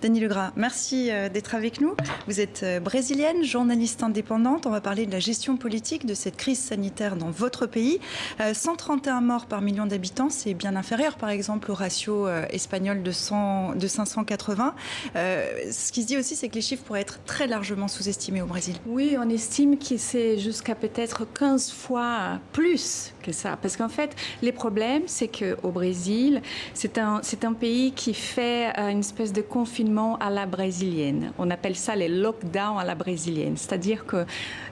Dani Legras, merci d'être avec nous. Vous êtes brésilienne, journaliste indépendante. On va parler de la gestion politique de cette crise sanitaire dans votre pays. 131 morts par million d'habitants, c'est bien inférieur par exemple au ratio espagnol de 580. Ce qui se dit aussi, c'est que les chiffres pourraient être très largement sous-estimés au Brésil. Oui, on estime que c'est jusqu'à peut-être 15 fois plus que ça. Parce qu'en fait, les problèmes, c'est qu'au Brésil, c'est un pays qui fait une espèce de confinement à la brésilienne. On appelle ça les lockdowns à la brésilienne. C'est-à-dire qu'on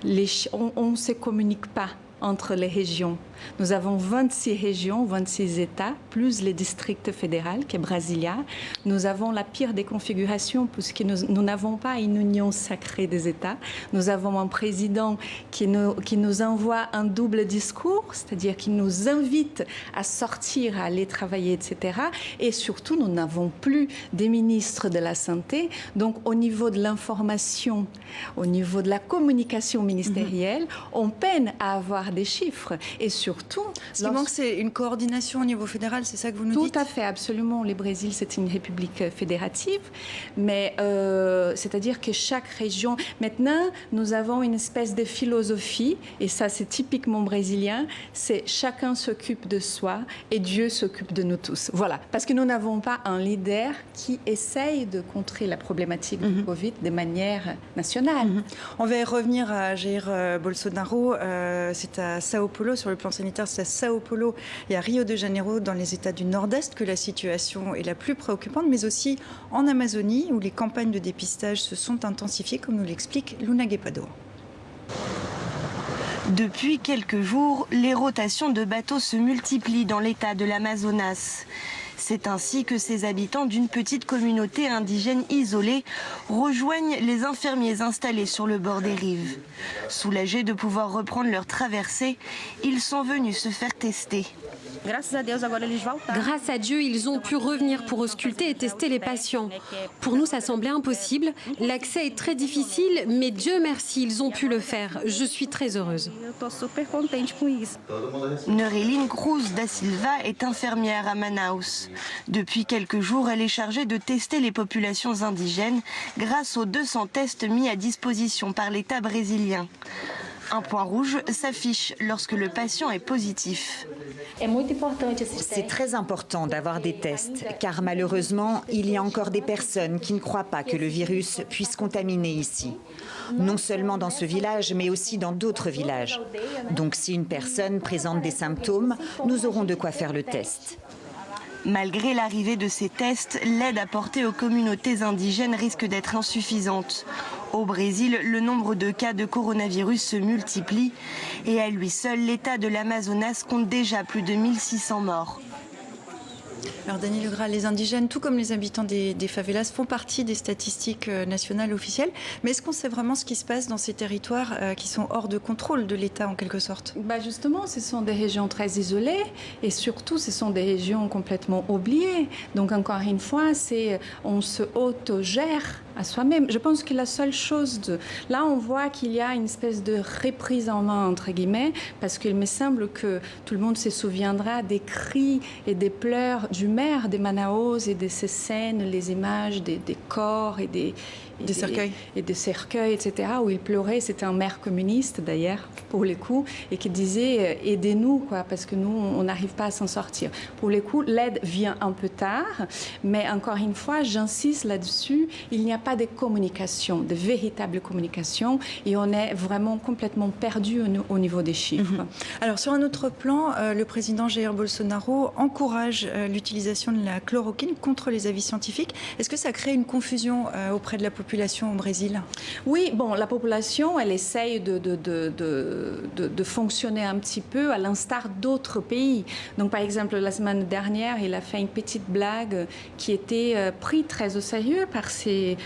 ne se communique pas entre les régions. Nous avons 26 régions, 26 États, plus les districts fédéraux, qui est Brasilia. Nous avons la pire des configurations, puisque nous n'avons pas une union sacrée des États. Nous avons un président qui nous envoie un double discours, c'est-à-dire qui nous invite à sortir, à aller travailler, etc. Et surtout, nous n'avons plus des ministres de la Santé. Donc, au niveau de l'information, au niveau de la communication ministérielle, on peine à avoir des chiffres. Et surtout, ce qui manque, c'est une coordination au niveau fédéral, c'est ça que vous nous dites? Tout à fait, absolument. Le Brésil, c'est une république fédérative, mais c'est-à-dire que chaque région... Maintenant, nous avons une espèce de philosophie, et ça, c'est typiquement brésilien, c'est chacun s'occupe de soi et Dieu s'occupe de nous tous. Voilà, parce que nous n'avons pas un leader qui essaye de contrer la problématique du Covid de manière nationale. On va y revenir à Jair Bolsonaro. C'est à Sao Paulo, sur le plan sanitaire, c'est à Sao Paulo et à Rio de Janeiro, dans les États du Nord-Est, que la situation est la plus préoccupante, mais aussi en Amazonie, où les campagnes de dépistage se sont intensifiées, comme nous l'explique Luna Guepado. Depuis quelques jours, les rotations de bateaux se multiplient dans l'État de l'Amazonas. C'est ainsi que ces habitants d'une petite communauté indigène isolée rejoignent les infirmiers installés sur le bord des rives. Soulagés de pouvoir reprendre leur traversée, ils sont venus se faire tester. Grâce à Dieu, ils ont pu revenir pour ausculter et tester les patients. Pour nous, ça semblait impossible. L'accès est très difficile, mais Dieu merci, ils ont pu le faire. Je suis très heureuse. Neureline Cruz da Silva est infirmière à Manaus. Depuis quelques jours, elle est chargée de tester les populations indigènes grâce aux 200 tests mis à disposition par l'État brésilien. Un point rouge s'affiche lorsque le patient est positif. C'est très important d'avoir des tests, car malheureusement, il y a encore des personnes qui ne croient pas que le virus puisse contaminer ici. Non seulement dans ce village, mais aussi dans d'autres villages. Donc si une personne présente des symptômes, nous aurons de quoi faire le test. Malgré l'arrivée de ces tests, l'aide apportée aux communautés indigènes risque d'être insuffisante. Au Brésil, le nombre de cas de coronavirus se multiplie et à lui seul, l'État de l'Amazonas compte déjà plus de 1600 morts. Alors Dani Legras, les indigènes, tout comme les habitants des favelas, font partie des statistiques nationales officielles. Mais est-ce qu'on sait vraiment ce qui se passe dans ces territoires qui sont hors de contrôle de l'État en quelque sorte? Justement, ce sont des régions très isolées et surtout, ce sont des régions complètement oubliées. Donc encore une fois, on se autogère à soi-même. Je pense que la seule chose... Là, on voit qu'il y a une espèce de reprise en main, entre guillemets, parce qu'il me semble que tout le monde se souviendra des cris et des pleurs du maire de Manaus et de ces scènes, les images des corps et des cercueils. Et des cercueils, etc., où il pleurait. C'était un maire communiste, d'ailleurs, pour les coups, et qui disait « aidez-nous, quoi, parce que nous, on n'arrive pas à s'en sortir ». Pour les coups, l'aide vient un peu tard, mais encore une fois, j'insiste là-dessus, il n'y a pas de communication, de véritable communication, et on est vraiment complètement perdu au niveau des chiffres. Alors, sur un autre plan, le président Jair Bolsonaro encourage l'utilisation de la chloroquine contre les avis scientifiques. Est-ce que ça crée une confusion auprès de la population au Brésil? Oui, bon, la population, elle essaye de fonctionner un petit peu à l'instar d'autres pays. Donc, par exemple, la semaine dernière, il a fait une petite blague qui était prise très au sérieux par ses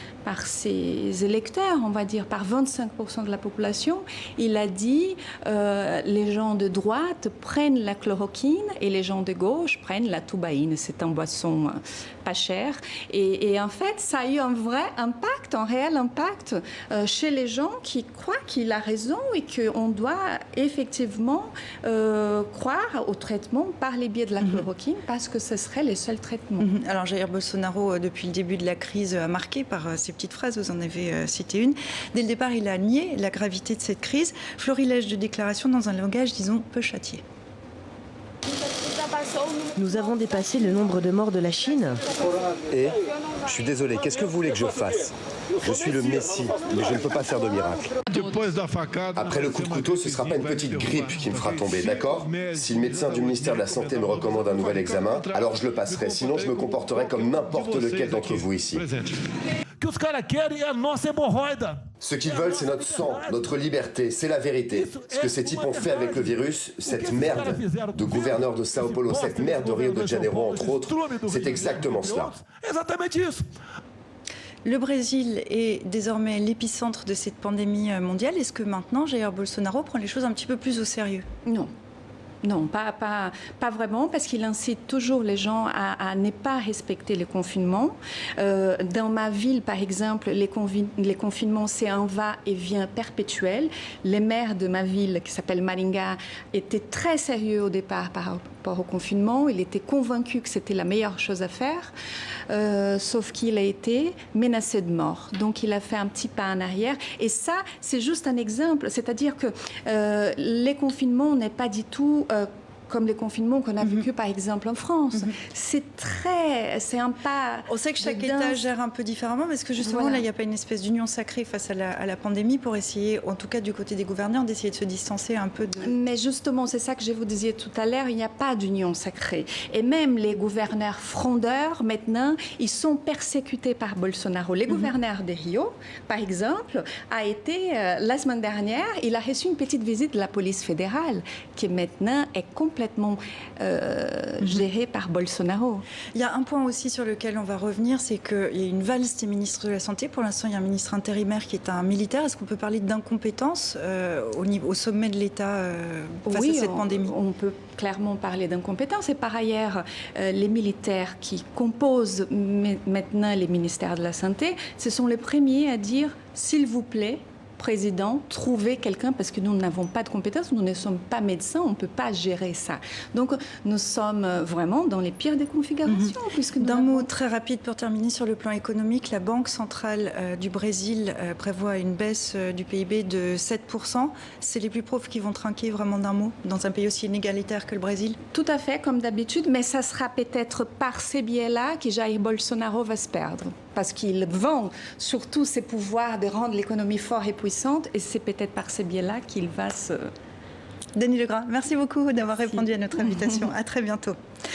électeurs, on va dire, par 25% de la population. Il a dit les gens de droite prennent la chloroquine et les gens de gauche prennent la tubaïne. caféine. C'est une boisson pas chère. Et en fait, ça a eu un vrai impact, un réel impact chez les gens qui croient qu'il a raison et qu'on doit effectivement croire au traitement par les biais de la chloroquine parce que ce serait les seuls traitements. Alors Jair Bolsonaro, depuis le début de la crise, a marqué par ces petites phrases, vous en avez cité une. Dès le départ, il a nié la gravité de cette crise. Florilège de déclarations dans un langage, disons, peu châtié. Nous avons dépassé le nombre de morts de la Chine. Et je suis désolé, qu'est-ce que vous voulez que je fasse? Je suis le Messie, mais je ne peux pas faire de miracle. Après le coup de couteau, ce ne sera pas une petite grippe qui me fera tomber, d'accord? Si le médecin du ministère de la Santé me recommande un nouvel examen, alors je le passerai. Sinon, je me comporterai comme n'importe lequel d'entre vous ici. Ce qu'ils veulent, c'est notre sang, notre liberté, c'est la vérité. Ce que ces types ont fait avec le virus, cette merde de gouverneur de Sao Paulo, cette merde de Rio de Janeiro, entre autres, c'est exactement cela. Le Brésil est désormais l'épicentre de cette pandémie mondiale. Est-ce que maintenant, Jair Bolsonaro prend les choses un petit peu plus au sérieux? Non. Non, pas vraiment, parce qu'il incite toujours les gens à ne pas respecter les confinements. Dans ma ville, par exemple, les confinements, c'est un va-et-vient perpétuel. Les maires de ma ville, qui s'appelle Maringá, étaient très sérieux au départ par rapport au confinement. Il était convaincu que c'était la meilleure chose à faire, sauf qu'il a été menacé de mort. Donc, il a fait un petit pas en arrière. Et ça, c'est juste un exemple. C'est-à-dire que les confinements n'est pas du tout comme les confinements qu'on a vécu par exemple en France. C'est un pas. On sait que chaque État gère un peu différemment parce que justement là il n'y a pas une espèce d'union sacrée face à la pandémie pour essayer, en tout cas du côté des gouverneurs, d'essayer de se distancer un peu de... Mais justement, c'est ça que je vous disais tout à l'heure, il n'y a pas d'union sacrée. Et même les gouverneurs frondeurs, maintenant, ils sont persécutés par Bolsonaro. Les gouverneurs de Rio, par exemple, a été, la semaine dernière, il a reçu une petite visite de la police fédérale qui maintenant est complètement géré par Bolsonaro. Il y a un point aussi sur lequel on va revenir, c'est qu'il y a une valse des ministres de la Santé. Pour l'instant, il y a un ministre intérimaire qui est un militaire. Est-ce qu'on peut parler d'incompétence au sommet de l'État face à cette pandémie? On peut clairement parler d'incompétence. Et par ailleurs, les militaires qui composent maintenant les ministères de la Santé, ce sont les premiers à dire « s'il vous plaît », président, trouver quelqu'un, parce que nous n'avons pas de compétences, nous ne sommes pas médecins, on ne peut pas gérer ça. Donc, nous sommes vraiment dans les pires des configurations. D'un mot très rapide pour terminer sur le plan économique, la Banque centrale du Brésil prévoit une baisse du PIB de 7%. C'est les plus pauvres qui vont trinquer, vraiment d'un mot, dans un pays aussi inégalitaire que le Brésil? Tout à fait, comme d'habitude, mais ça sera peut-être par ces biais-là que Jair Bolsonaro va se perdre. Parce qu'il vend surtout ses pouvoirs de rendre l'économie forte et puissante, et c'est peut-être par ces biais-là qu'il va se... Denis Legras, merci beaucoup d'avoir répondu à notre invitation. À très bientôt.